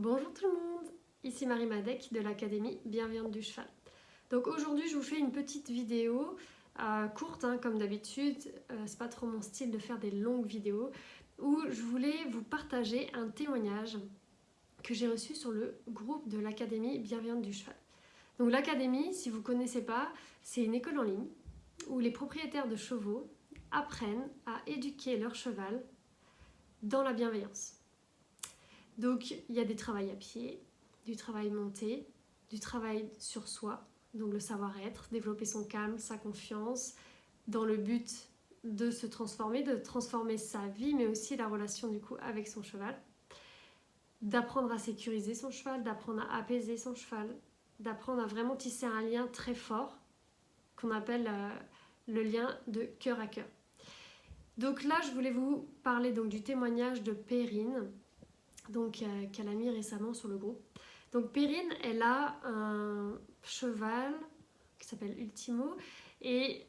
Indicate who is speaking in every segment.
Speaker 1: Bonjour tout le monde, ici Marie Madec de l'Académie Bienveillante du Cheval. Donc aujourd'hui je vous fais une petite vidéo courte comme d'habitude, c'est pas trop mon style de faire des longues vidéos, où je voulais vous partager un témoignage que j'ai reçu sur le groupe de l'Académie Bienveillante du Cheval. Donc l'Académie, si vous ne connaissez pas, c'est une école en ligne où les propriétaires de chevaux apprennent à éduquer leur cheval dans la bienveillance. Donc il y a des travails à pied, du travail monté, du travail sur soi, donc le savoir-être, développer son calme, sa confiance, dans le but de se transformer, de transformer sa vie, mais aussi la relation du coup avec son cheval, d'apprendre à sécuriser son cheval, d'apprendre à apaiser son cheval, d'apprendre à vraiment tisser un lien très fort qu'on appelle le lien de cœur à cœur. Donc là, je voulais vous parler donc du témoignage de Perrine, donc qu'elle a mis récemment sur le groupe. Donc Perrine, elle a un cheval qui s'appelle Ultimo et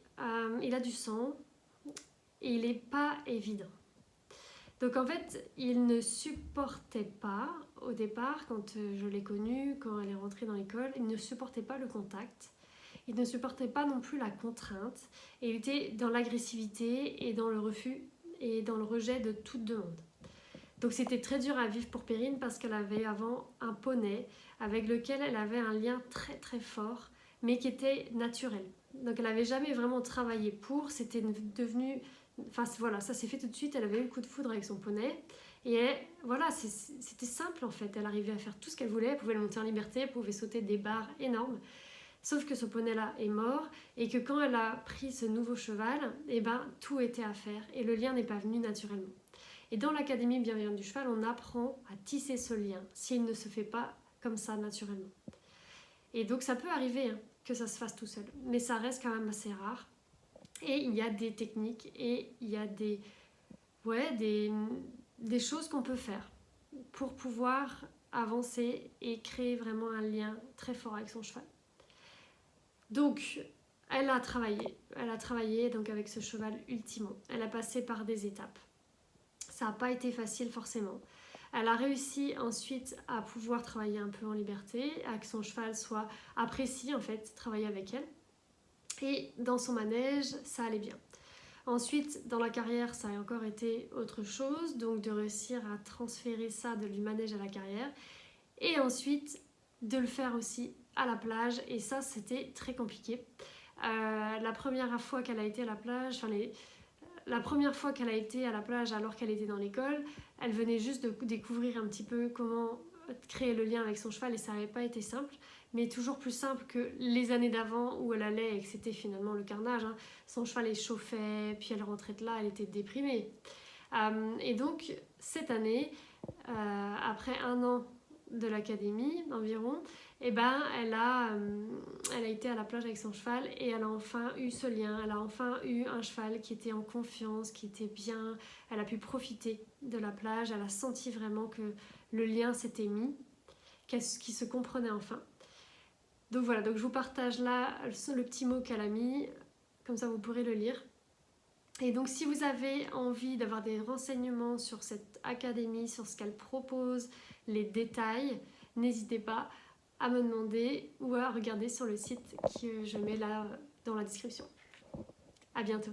Speaker 1: il a du sang et il n'est pas évident. Donc en fait, il ne supportait pas au départ, quand je l'ai connu, quand elle est rentrée dans l'école, il ne supportait pas le contact. Il ne supportait pas non plus la contrainte et il était dans l'agressivité et dans le refus et dans le rejet de toute demande. Donc c'était très dur à vivre pour Perrine parce qu'elle avait avant un poney avec lequel elle avait un lien très très fort mais qui était naturel. Donc elle n'avait jamais vraiment travaillé pour, c'était devenu... Enfin voilà, ça s'est fait tout de suite, elle avait eu le coup de foudre avec son poney et voilà, c'était simple en fait, elle arrivait à faire tout ce qu'elle voulait, elle pouvait le monter en liberté, elle pouvait sauter des barres énormes. Sauf que ce poney-là est mort et que quand elle a pris ce nouveau cheval, tout était à faire et le lien n'est pas venu naturellement. Et dans l'Académie Bienveillante du Cheval, on apprend à tisser ce lien s'il ne se fait pas comme ça naturellement. Et donc ça peut arriver que ça se fasse tout seul, mais ça reste quand même assez rare. Et il y a des techniques et il y a des choses qu'on peut faire pour pouvoir avancer et créer vraiment un lien très fort avec son cheval. Donc, elle a travaillé donc avec ce cheval Ultimo. Elle a passé par des étapes. Ça n'a pas été facile forcément. Elle a réussi ensuite à pouvoir travailler un peu en liberté, à que son cheval soit apprécié en fait, travailler avec elle. Et dans son manège, ça allait bien. Ensuite, dans la carrière, ça a encore été autre chose, donc de réussir à transférer ça de du manège à la carrière. Et ensuite, de le faire aussi à la plage, et ça, c'était très compliqué. La première fois qu'elle a été à la plage, la première fois qu'elle a été à la plage alors qu'elle était dans l'école, elle venait juste de découvrir un petit peu comment créer le lien avec son cheval et ça n'avait pas été simple, mais toujours plus simple que les années d'avant où elle allait et que c'était finalement le carnage. Son cheval échauffait, puis elle rentrait de là, elle était déprimée. Et donc cette année, après 1 an de l'académie environ, elle a été à la plage avec son cheval et elle a enfin eu ce lien, elle a enfin eu un cheval qui était en confiance, qui était bien, elle a pu profiter de la plage, elle a senti vraiment que le lien s'était mis, qu'il se comprenait enfin. Donc voilà, donc je vous partage là le petit mot qu'elle a mis, comme ça vous pourrez le lire. Et donc si vous avez envie d'avoir des renseignements sur cette académie, sur ce qu'elle propose, les détails, n'hésitez pas à me demander ou à regarder sur le site que je mets là dans la description. À bientôt.